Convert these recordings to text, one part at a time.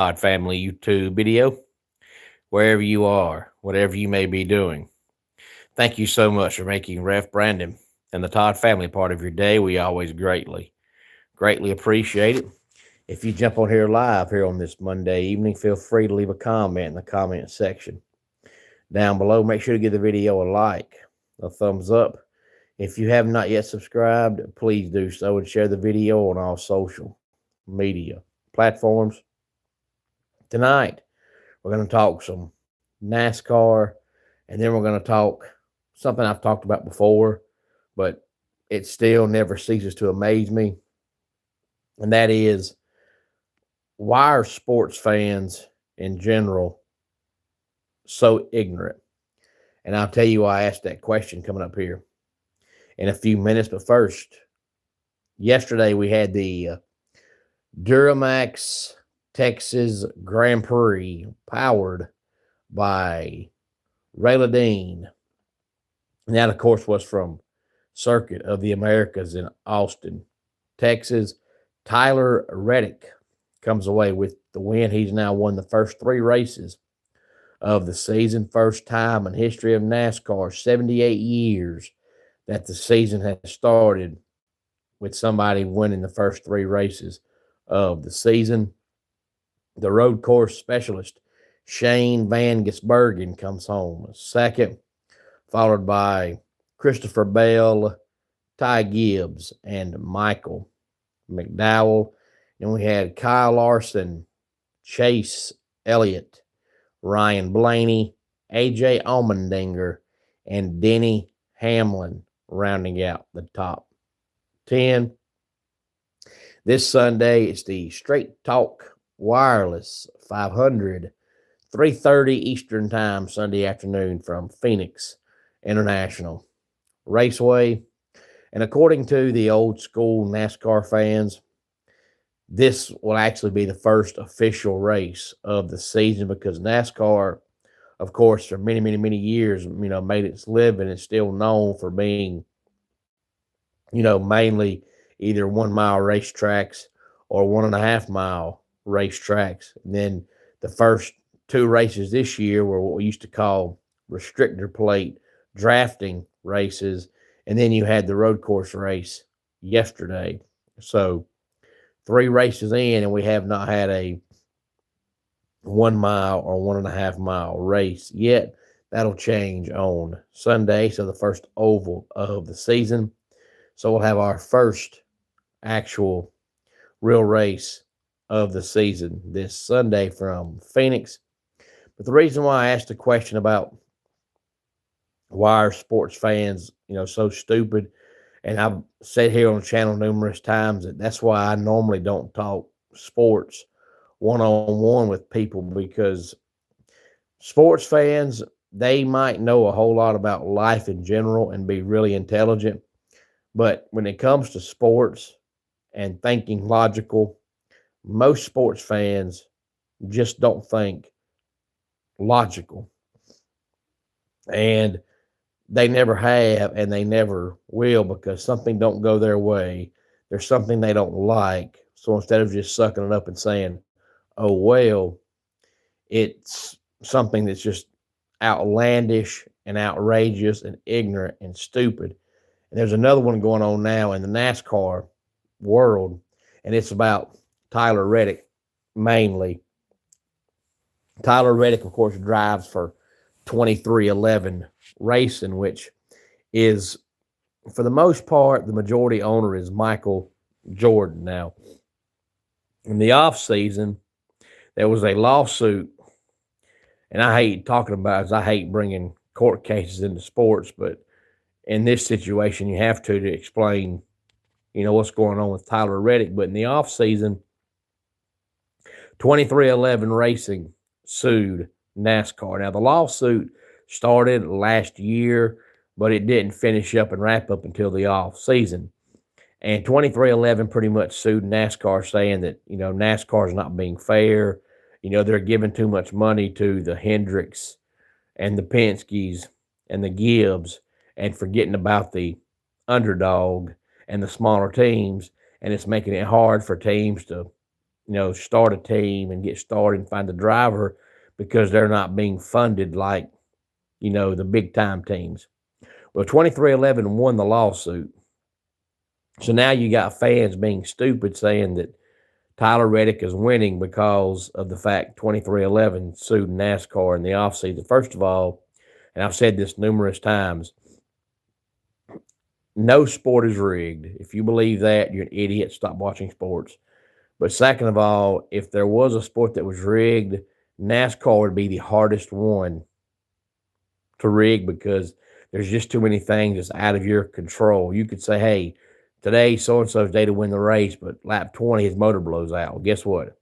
Todd Family YouTube video, wherever you are, whatever you may be doing. Thank you so much for making Ref Brandon and the Todd family part of your day. We always greatly appreciate it. If you jump on here live here on this Monday evening, feel free to leave a comment in the comment section down below. Make sure to give the video a like, a thumbs up. If you have not yet subscribed, please do so and share the video on all social media platforms. Tonight, we're going to talk some NASCAR, and then we're going to talk something I've talked about before, but it still never ceases to amaze me. And that is, why are sports fans in general so ignorant? And I'll tell you why I asked that question coming up here in a few minutes. But first, yesterday we had the Duramax Texas Grand Prix powered by Rayladine. And that, of course, was from Circuit of the Americas in Austin, Texas. Tyler Reddick comes away with the win. He's now won the first three races of the season. First time in history of NASCAR, 78 years that the season has started with somebody winning the first three races of the season. The road course specialist, Shane Van Gisbergen, comes home second, followed by Christopher Bell, Ty Gibbs, and Michael McDowell. And we had Kyle Larson, Chase Elliott, Ryan Blaney, AJ Allmendinger, and Denny Hamlin rounding out the top 10. This Sunday, it's the Straight Talk Wireless 500, 3:30 Eastern Time, Sunday afternoon from Phoenix International Raceway. And according to the old school NASCAR fans, this will actually be the first official race of the season, because NASCAR, of course, for many years, made its living. It's still known for being, mainly either 1 mile racetracks or 1.5 mile racetracks. And then the first two races this year were what we used to call restrictor plate drafting races. And then you had the road course race yesterday. So 3 races in, and we have not had a 1 mile or 1.5 mile race yet. That'll change on Sunday, so the first oval of the season. So we'll have our first actual real race of the season this Sunday from Phoenix. But the reason why I asked the question about why are sports fans, so stupid, and I've said here on the channel numerous times that's why I normally don't talk sports one-on-one with people, because sports fans, they might know a whole lot about life in general and be really intelligent, but when it comes to sports and thinking logical, most sports fans just don't think logical. And they never have, and they never will, because something don't go their way. There's something they don't like. So instead of just sucking it up and saying, oh, well, it's something that's just outlandish and outrageous and ignorant and stupid. And there's another one going on now in the NASCAR world, and it's about Tyler Reddick mainly. Tyler Reddick, of course, drives for 2311 Racing, which is, for the most part, the majority owner is Michael Jordan. Now, in the off season, there was a lawsuit, and I hate talking about it, I hate bringing court cases into sports, but in this situation, you have to explain, what's going on with Tyler Reddick. But in the off season, 2311 Racing sued NASCAR. Now, the lawsuit started last year, but it didn't finish up and wrap up until the off season. And 2311 pretty much sued NASCAR, saying that, NASCAR is not being fair. They're giving too much money to the Hendricks and the Penske's and the Gibbs, and forgetting about the underdog and the smaller teams. And it's making it hard for teams to, start a team and get started and find a driver because they're not being funded like, the big time teams. Well, 2311 won the lawsuit. So now you got fans being stupid saying that Tyler Reddick is winning because of the fact 2311 sued NASCAR in the offseason. First of all, and I've said this numerous times, no sport is rigged. If you believe that, you're an idiot. Stop watching sports. But second of all, if there was a sport that was rigged, NASCAR would be the hardest one to rig because there's just too many things that's out of your control. You could say, hey, today so-and-so's day to win the race, but lap 20, his motor blows out. Well, guess what?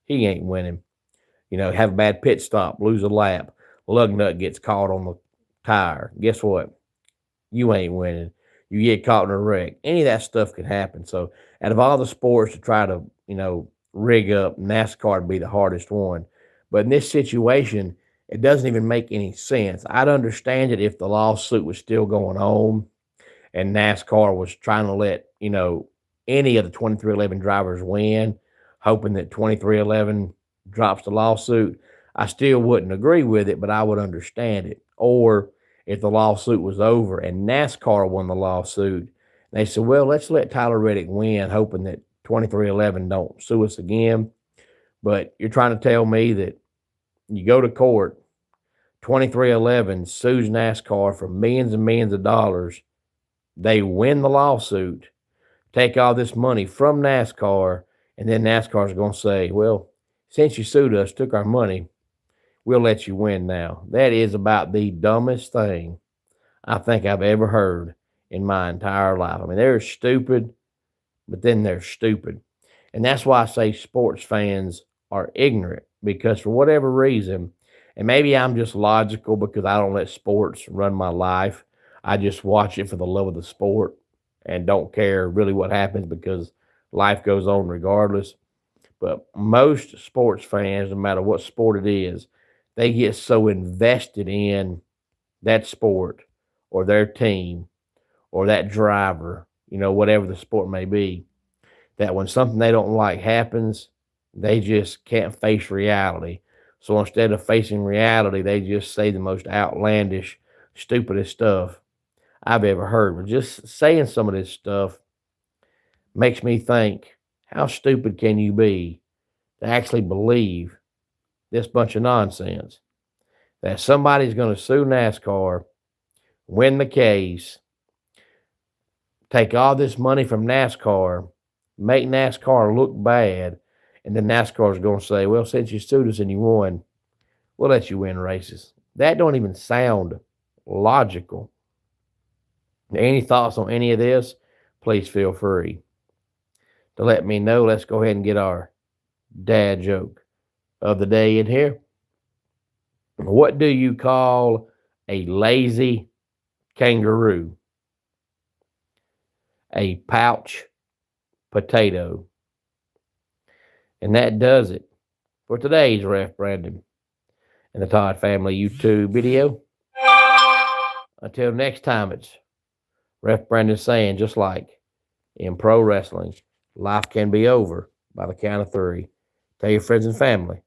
He ain't winning. Have a bad pit stop, lose a lap, lug nut gets caught on the tire. Guess what? You ain't winning. You get caught in a wreck. Any of that stuff could happen. So out of all the sports to try to, rig up, NASCAR would be the hardest one. But in this situation, it doesn't even make any sense. I'd understand it if the lawsuit was still going on and NASCAR was trying to let, any of the 2311 drivers win, hoping that 2311 drops the lawsuit. I still wouldn't agree with it, but I would understand it. Or if the lawsuit was over and NASCAR won the lawsuit, they said, well, let's let Tyler Reddick win, hoping that 2311 don't sue us again. But you're trying to tell me that you go to court, 2311 sues NASCAR for millions and millions of dollars. They win the lawsuit, take all this money from NASCAR, and then NASCAR is going to say, well, since you sued us, took our money, we'll let you win now. That is about the dumbest thing I think I've ever heard in my entire life. I mean, they're stupid, but then they're stupid. And that's why I say sports fans are ignorant, because for whatever reason, and maybe I'm just logical because I don't let sports run my life. I just watch it for the love of the sport and don't care really what happens because life goes on regardless. But most sports fans, no matter what sport it is, they get so invested in that sport or their team or that driver, whatever the sport may be, that when something they don't like happens, they just can't face reality. So instead of facing reality, they just say the most outlandish, stupidest stuff I've ever heard. But just saying some of this stuff makes me think, how stupid can you be to actually believe this bunch of nonsense? That somebody's going to sue NASCAR, win the case, take all this money from NASCAR, make NASCAR look bad, and then NASCAR is going to say, well, since you sued us and you won, we'll let you win races. That don't even sound logical. Any thoughts on any of this? Please feel free to let me know. Let's go ahead and get our dad joke of the day in here. What do you call a lazy kangaroo? A pouch potato. And that does it for today's Ref Brandon and the Todd Family YouTube video. Until next time, it's Ref Brandon saying, just like in pro wrestling, life can be over by the count of 3. Tell your friends and family